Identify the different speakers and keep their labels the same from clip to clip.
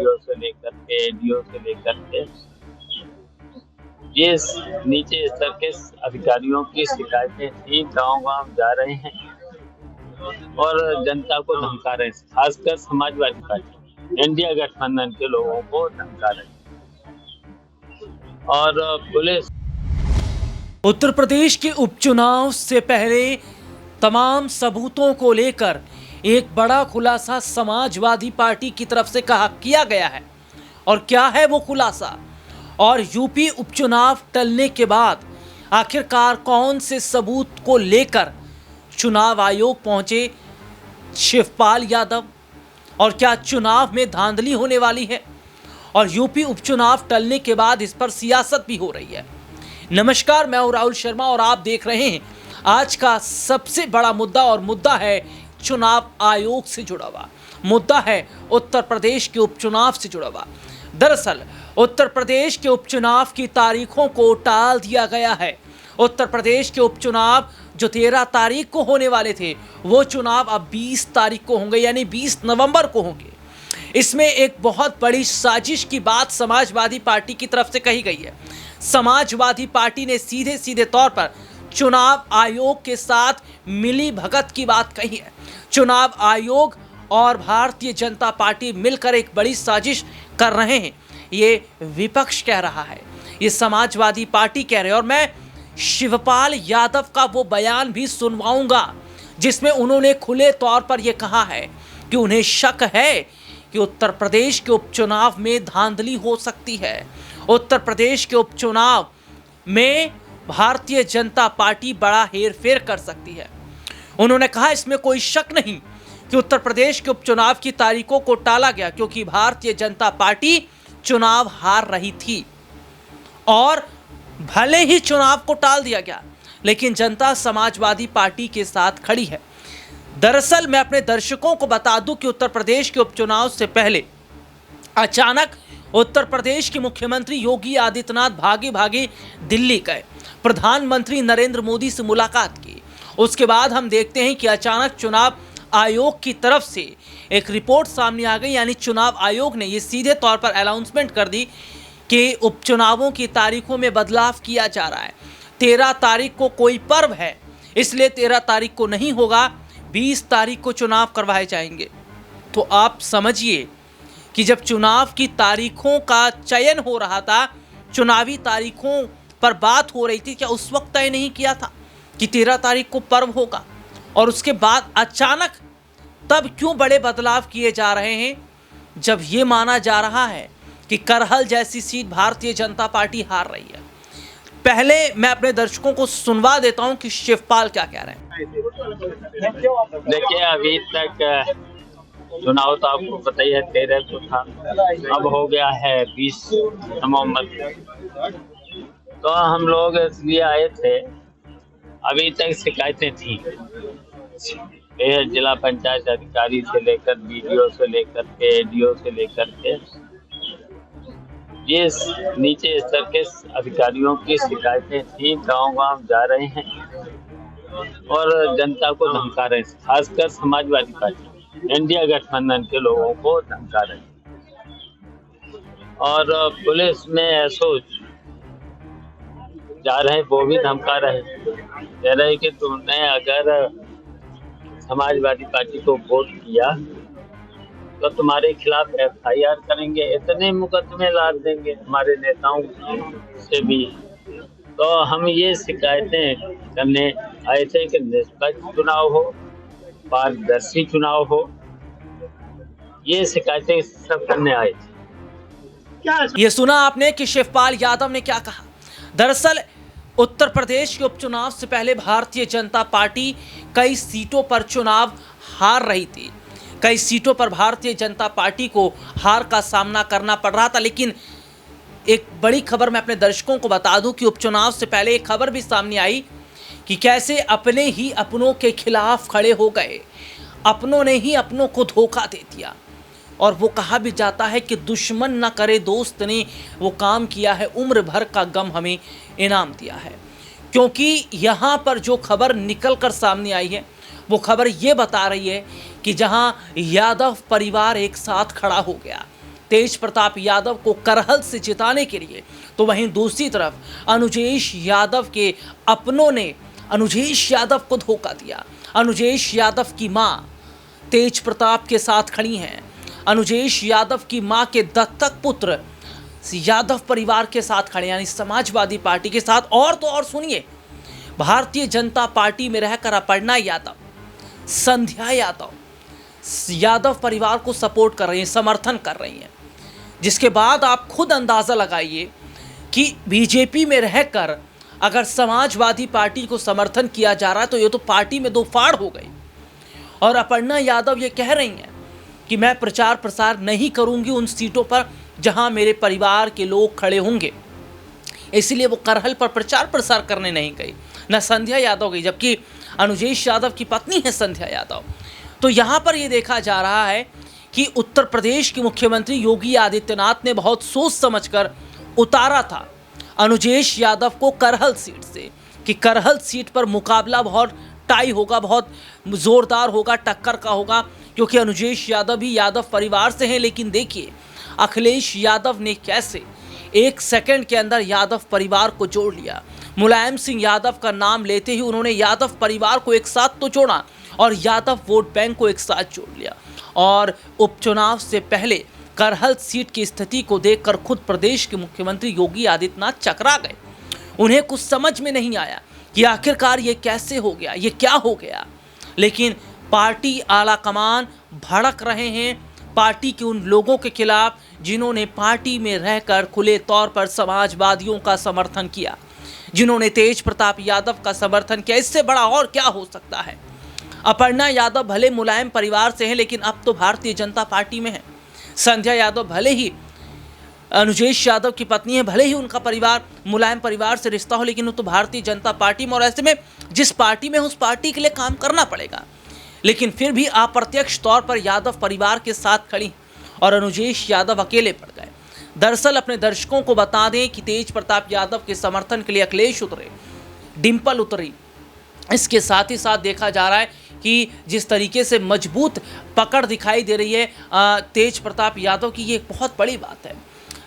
Speaker 1: Video से लेकर के एडीओ से लेकर के ये नीचे स्तर के अधिकारियों की शिकायतें थी। गांव-गांव जा रहे हैं और जनता को धमका रहे हैं, खासकर समाजवादी पार्टी इंडिया गठबंधन के लोगों को धमका रहे हैं। और पुलिस
Speaker 2: उत्तर प्रदेश के उपचुनाव से पहले तमाम सबूतों को लेकर एक बड़ा खुलासा समाजवादी पार्टी की तरफ से किया गया है। और क्या है वो खुलासा, और यूपी उपचुनाव टलने के बाद आखिरकार कौन से सबूत को लेकर चुनाव आयोग पहुंचे शिवपाल यादव, और क्या चुनाव में धांधली होने वाली है, और यूपी उपचुनाव टलने के बाद इस पर सियासत भी हो रही है। नमस्कार, मैं हूं राहुल शर्मा और आप देख रहे हैं आज का सबसे बड़ा मुद्दा, और मुद्दा है चुनाव आयोग से जुड़ा हुआ, मुद्दा है उत्तर प्रदेश के उपचुनाव से जुड़ा हुआ। दरअसल उत्तर प्रदेश के उपचुनाव की तारीखों को टाल दिया गया है। उत्तर प्रदेश के उपचुनाव जो 13 तारीख को होने वाले थे, वो चुनाव अब 20 तारीख को होंगे, यानी 20 नवंबर को होंगे। इसमें एक बहुत बड़ी साजिश की बात समाजवादी पार्टी की तरफ से कही गई है। समाजवादी पार्टी ने सीधे सीधे तौर पर चुनाव आयोग के साथ मिली भगत की बात कही है। चुनाव आयोग और भारतीय जनता पार्टी मिलकर एक बड़ी साजिश कर रहे हैं, ये विपक्ष कह रहा है, ये समाजवादी पार्टी कह रहे हैं। और मैं शिवपाल यादव का वो बयान भी सुनवाऊंगा जिसमें उन्होंने खुले तौर पर यह कहा है कि उन्हें शक है कि उत्तर प्रदेश के उपचुनाव में धांधली हो सकती है। उत्तर प्रदेश के उपचुनाव में भारतीय जनता पार्टी बड़ा हेरफेर कर सकती है। उन्होंने कहा इसमें कोई शक नहीं कि उत्तर प्रदेश के उपचुनाव की तारीखों को टाला गया क्योंकि भारतीय जनता पार्टी चुनाव हार रही थी, और भले ही चुनाव को टाल दिया गया लेकिन जनता समाजवादी पार्टी के साथ खड़ी है। दरअसल मैं अपने दर्शकों को बता दूं कि उत्तर प्रदेश के उपचुनाव से पहले अचानक उत्तर प्रदेश के मुख्यमंत्री योगी आदित्यनाथ भागे भागे दिल्ली गए, प्रधानमंत्री नरेंद्र मोदी से मुलाकात की। उसके बाद हम देखते हैं कि अचानक चुनाव आयोग की तरफ से एक रिपोर्ट सामने आ गई, यानी चुनाव आयोग ने ये सीधे तौर पर अनाउंसमेंट कर दी कि उपचुनावों की तारीखों में बदलाव किया जा रहा है। 13 तारीख को कोई पर्व है, इसलिए 13 तारीख को नहीं होगा, 20 तारीख को चुनाव करवाए जाएंगे। तो आप समझिए कि जब चुनाव की तारीखों का चयन हो रहा था, चुनावी तारीखों पर बात हो रही थी, क्या उस वक्त तय नहीं किया था कि 13 तारीख को पर्व होगा? और उसके बाद अचानक तब क्यों बड़े बदलाव किए जा रहे हैं, जब ये माना जा रहा है कि करहल जैसी सीट भारतीय जनता पार्टी हार रही है? पहले मैं अपने दर्शकों को सुनवा देता हूं कि शिवपाल क्या कह रहे हैं।
Speaker 1: देखिए, अभी तक चुनाव तो आपको पता ही है 13 को था, अब हो गया है 20 नवंबर। तो हम लोग इसलिए आए थे, अभी तक शिकायतें थी जिला पंचायत अधिकारी से लेकर बीडीओ से लेकर के एडीओ से लेकर के ये नीचे स्तर के अधिकारियों की शिकायतें थी। गांव-गांव जा रहे हैं और जनता को धमका रहे हैं, खासकर समाजवादी पार्टी इंडिया गठबंधन के लोगों को धमका रहे हैं। और पुलिस में एसओ जा रहे हैं, वो भी धमका रहे हैं, कह रहे हैं कि तुमने अगर समाजवादी पार्टी को वोट किया तो तुम्हारे खिलाफ एफआईआर करेंगे, इतने मुकदमे लाद देंगे हमारे नेताओं से भी। तो हम ये शिकायतें करने आए थे कि निष्पक्ष चुनाव हो, पारदर्शी चुनाव हो, ये शिकायतें सब करने आए थे।
Speaker 2: ये सुना आपने कि शिवपाल यादव ने क्या कहा। दरअसल उत्तर प्रदेश के उपचुनाव से पहले भारतीय जनता पार्टी कई सीटों पर चुनाव हार रही थी, कई सीटों पर भारतीय जनता पार्टी को हार का सामना करना पड़ रहा था। लेकिन एक बड़ी खबर मैं अपने दर्शकों को बता दूं कि उपचुनाव से पहले एक खबर भी सामने आई कि कैसे अपने ही अपनों के खिलाफ खड़े हो गए, अपनों ने ही अपनों को धोखा दे दिया। और वो कहा भी जाता है कि दुश्मन न करे दोस्त ने वो काम किया है, उम्र भर का गम हमें इनाम दिया है। क्योंकि यहाँ पर जो खबर निकल कर सामने आई है वो खबर ये बता रही है कि जहाँ यादव परिवार एक साथ खड़ा हो गया, तेज प्रताप यादव को करहल से जिताने के लिए, तो वहीं दूसरी तरफ अनुजेश यादव के अपनों ने अनुजेश यादव को धोखा दिया। अनुजेश यादव की मां तेज प्रताप के साथ खड़ी हैं। अनुजेश यादव की मां के दत्तक पुत्र यादव परिवार के साथ खड़े, यानी समाजवादी पार्टी के साथ। और तो और सुनिए, भारतीय जनता पार्टी में रहकर अपर्णा यादव, संध्या यादव यादव परिवार को सपोर्ट कर रही हैं, समर्थन कर रही हैं। जिसके बाद आप खुद अंदाज़ा लगाइए कि बीजेपी में रहकर अगर समाजवादी पार्टी को समर्थन किया जा रहा है तो ये तो पार्टी में दो फाड़ हो गई। और अपर्णा यादव ये कह रही हैं कि मैं प्रचार प्रसार नहीं करूंगी उन सीटों पर जहां मेरे परिवार के लोग खड़े होंगे, इसलिए वो करहल पर प्रचार प्रसार करने नहीं गई। न संध्या यादव गई, जबकि अनुजेश यादव की पत्नी है संध्या यादव। तो यहाँ पर ये देखा जा रहा है कि उत्तर प्रदेश के मुख्यमंत्री योगी आदित्यनाथ ने बहुत सोच समझकर उतारा था अनुजेश यादव को करहल सीट से, कि करहल सीट पर मुकाबला बहुत टाई होगा, बहुत ज़ोरदार होगा, टक्कर का होगा, क्योंकि अनुजेश यादव भी यादव परिवार से हैं। लेकिन देखिए अखिलेश यादव ने कैसे 1 सेकंड के अंदर यादव परिवार को जोड़ लिया। मुलायम सिंह यादव का नाम लेते ही उन्होंने यादव परिवार को एक साथ तो जोड़ा और यादव वोट बैंक को एक साथ जोड़ लिया। और उपचुनाव से पहले करहल सीट की स्थिति को देखकर खुद प्रदेश के मुख्यमंत्री योगी आदित्यनाथ चकरा गए। उन्हें कुछ समझ में नहीं आया कि आखिरकार ये कैसे हो गया, ये क्या हो गया। लेकिन पार्टी आला कमान भड़क रहे हैं पार्टी के उन लोगों के खिलाफ जिन्होंने पार्टी में रहकर खुले तौर पर समाजवादियों का समर्थन किया, जिन्होंने तेज प्रताप यादव का समर्थन किया। इससे बड़ा और क्या हो सकता है। अपर्णा यादव भले मुलायम परिवार से हैं, लेकिन अब तो भारतीय जनता पार्टी में है। संध्या यादव भले ही अनुजेश यादव की पत्नी है, भले ही उनका परिवार मुलायम परिवार से रिश्ता हो, लेकिन वो तो भारतीय जनता पार्टी में, और ऐसे में जिस पार्टी में उस पार्टी के लिए काम करना पड़ेगा। लेकिन फिर भी अप्रत्यक्ष तौर पर यादव परिवार के साथ खड़ी और अनुजेश यादव अकेले पड़ गए। दरअसल अपने दर्शकों को बता दें कि तेज प्रताप यादव के समर्थन के लिए अखिलेश उतरे, डिंपल उतरी। इसके साथ ही साथ देखा जा रहा है कि जिस तरीके से मजबूत पकड़ दिखाई दे रही है तेज प्रताप यादव की, ये एक बहुत बड़ी बात है।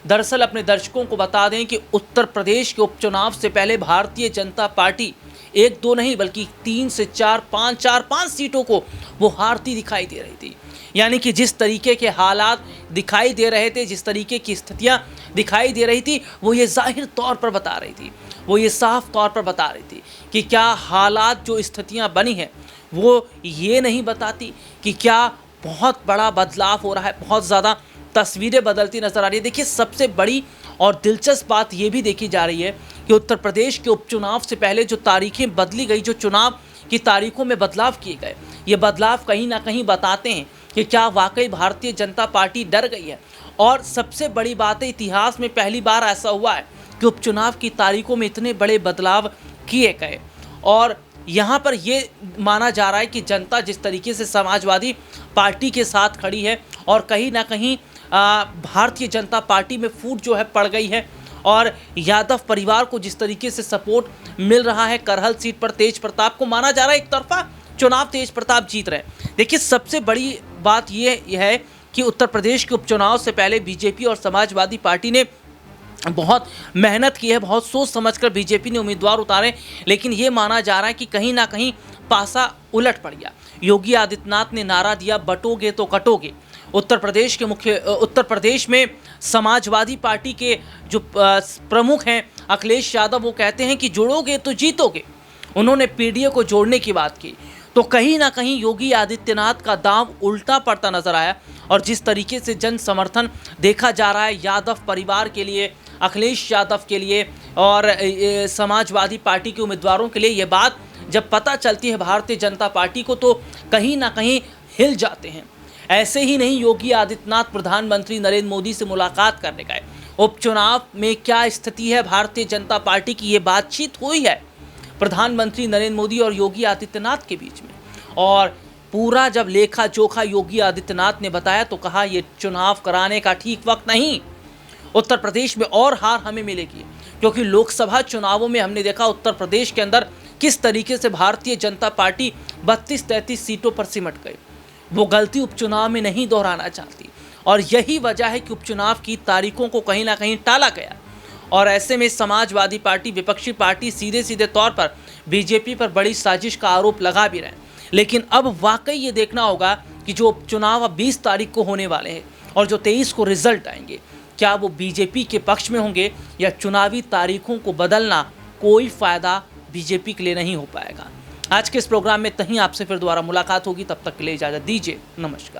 Speaker 2: दरअसल अपने दर्शकों को बता दें कि उत्तर प्रदेश के उपचुनाव से पहले भारतीय जनता पार्टी 1-2 नहीं बल्कि 3 से 4-5 सीटों को वो हारती दिखाई दे रही थी। यानी कि जिस तरीके के हालात दिखाई दे रहे थे, जिस तरीके की स्थितियां दिखाई दे रही थी, वो ये जाहिर तौर पर बता रही थी, वो ये साफ तौर पर बता रही थी कि क्या हालात जो स्थितियां बनी हैं वो ये नहीं बताती कि क्या बहुत बड़ा बदलाव हो रहा है, बहुत ज़्यादा तस्वीरें बदलती नजर आ रही है। देखिए सबसे बड़ी और दिलचस्प बात ये भी देखी जा रही है कि उत्तर प्रदेश के उपचुनाव से पहले जो तारीखें बदली गई, जो चुनाव की तारीखों में बदलाव किए गए, ये बदलाव कहीं ना कहीं बताते हैं कि क्या वाकई भारतीय जनता पार्टी डर गई है। और सबसे बड़ी बात है, इतिहास में पहली बार ऐसा हुआ है कि उपचुनाव की तारीखों में इतने बड़े बदलाव किए गए। और यहाँ पर ये माना जा रहा है कि जनता जिस तरीके से समाजवादी पार्टी के साथ खड़ी है और कहीं ना कहीं भारतीय जनता पार्टी में फूट जो है पड़ गई है, और यादव परिवार को जिस तरीके से सपोर्ट मिल रहा है करहल सीट पर तेज प्रताप को, माना जा रहा है एक तरफा चुनाव तेज प्रताप जीत रहे हैं। देखिए सबसे बड़ी बात ये है कि उत्तर प्रदेश के उपचुनाव से पहले बीजेपी और समाजवादी पार्टी ने बहुत मेहनत की है, बहुत सोच समझकर बीजेपी ने उम्मीदवार उतारे, लेकिन ये माना जा रहा है कि कहीं ना कहीं पासा उलट पड़ गया। योगी आदित्यनाथ ने नारा दिया, बटोगे तो कटोगे। उत्तर प्रदेश में समाजवादी पार्टी के जो प्रमुख हैं अखिलेश यादव, वो कहते हैं कि जोड़ोगे तो जीतोगे। उन्होंने पीडीए को जोड़ने की बात की, तो कहीं ना कहीं योगी आदित्यनाथ का दांव उल्टा पड़ता नजर आया। और जिस तरीके से जन समर्थन देखा जा रहा है यादव परिवार के लिए, अखिलेश यादव के लिए और समाजवादी पार्टी के उम्मीदवारों के लिए, ये बात जब पता चलती है भारतीय जनता पार्टी को तो कहीं ना कहीं हिल जाते हैं। ऐसे ही नहीं, योगी आदित्यनाथ प्रधानमंत्री नरेंद्र मोदी से मुलाकात करने गए। उपचुनाव में क्या स्थिति है भारतीय जनता पार्टी की, ये बातचीत हुई है प्रधानमंत्री नरेंद्र मोदी और योगी आदित्यनाथ के बीच में। और पूरा जब लेखा जोखा योगी आदित्यनाथ ने बताया तो कहा ये चुनाव कराने का ठीक वक्त नहीं, उत्तर प्रदेश में और हार हमें मिलेगी। क्योंकि लोकसभा चुनावों में हमने देखा उत्तर प्रदेश के अंदर किस तरीके से भारतीय जनता पार्टी 32-33 सीटों पर सिमट गई। वो गलती उपचुनाव में नहीं दोहराना चाहती। और यही वजह है कि उपचुनाव की तारीखों को कहीं ना कहीं टाला गया। और ऐसे में समाजवादी पार्टी, विपक्षी पार्टी सीधे सीधे तौर पर बीजेपी पर बड़ी साजिश का आरोप लगा भी रहे हैं। लेकिन अब वाकई ये देखना होगा कि जो उपचुनाव अब 20 तारीख को होने वाले हैं और जो 23 को रिजल्ट आएंगे, क्या वो बीजेपी के पक्ष में होंगे या चुनावी तारीखों को बदलना कोई फ़ायदा बीजेपी के लिए नहीं हो पाएगा। आज के इस प्रोग्राम में तहीं आपसे फिर दोबारा मुलाकात होगी, तब तक के लिए इजाज़त दीजिए। नमस्कार।